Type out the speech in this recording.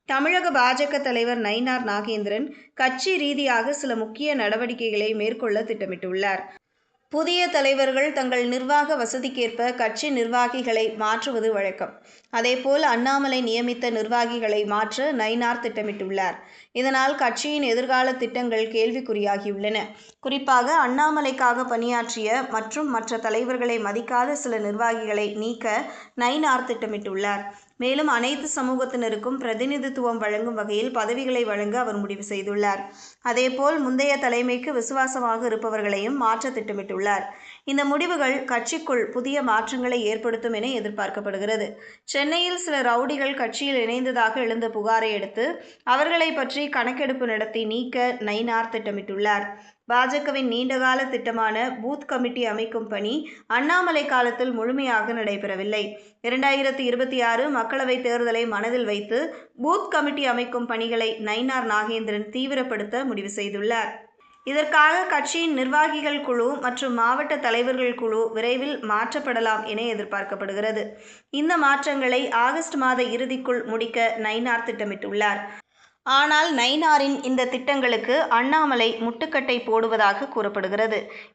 தமிழக பாஜக தலைவர் நயினார் நாகேந்திரன் கட்சி ரீதியாக சில முக்கிய நடவடிக்கைகளை மேற்கொள்ள திட்டமிட்டுள்ளார். புதிய தலைவர்கள் தங்கள் நிர்வாக வசதிக்கேற்ப கட்சி நிர்வாகிகளை மாற்றுவது வழக்கம். அதேபோல் அண்ணாமலை நியமித்த நிர்வாகிகளை மாற்ற நயினார் திட்டமிட்டுள்ளார். இதனால் கட்சியின் எதிர்கால திட்டங்கள் கேள்விக்குறியாகியுள்ளன. குறிப்பாக அண்ணாமலைக்காக பணியாற்றிய மற்றும் மற்ற தலைவர்களை மதிக்காத சில நிர்வாகிகளை நீக்க நயினார் திட்டமிட்டுள்ளார். மேலும் அனைத்து சமூகத்தினருக்கும் பிரதிநிதித்துவம் வழங்கும் வகையில் பதவிகளை வழங்க அவர் முடிவு செய்துள்ளார். அதேபோல் முந்தைய தலைமைக்கு விசுவாசமாக இருப்பவர்களையும் மாற்ற திட்டமிட்டுள்ளார். இந்த முடிவுகள் கட்சிக்குள் புதிய மாற்றங்களை ஏற்படுத்தும் என எதிர்பார்க்கப்படுகிறது. சென்னையில் சில ரவுடிகள் கட்சியில் இணைந்ததாக எழுந்த புகாரை அடுத்து அவர்களை பற்றி கணக்கெடுப்பு நடத்தி நீக்க நயினார் திட்டமிட்டுள்ளார். பாஜகவின் நீண்டகால திட்டமான பூத் கமிட்டி அமைக்கும் பணி அண்ணாமலை காலத்தில் முழுமையாக நடைபெறவில்லை. 2026 மக்களவைத் தேர்தலை மனதில் வைத்து பூத் கமிட்டி அமைக்கும் பணிகளை நயினார் நாகேந்திரன் தீவிரப்படுத்த முடிவு செய்துள்ளார். இதற்காக கட்சியின் நிர்வாகிகள் குழு மற்றும் மாவட்ட தலைவர்கள் குழு விரைவில் மாற்றப்படலாம் என எதிர்பார்க்கப்படுகிறது. இந்த மாற்றங்களை ஆகஸ்ட் மாத இறுதிக்குள் முடிக்க நயினார் திட்டமிட்டுள்ளார். ஆனால் நயினாரின் இந்த திட்டங்களுக்கு அண்ணாமலை முட்டுக்கட்டை போடுவதாக கூறப்படுகிறது.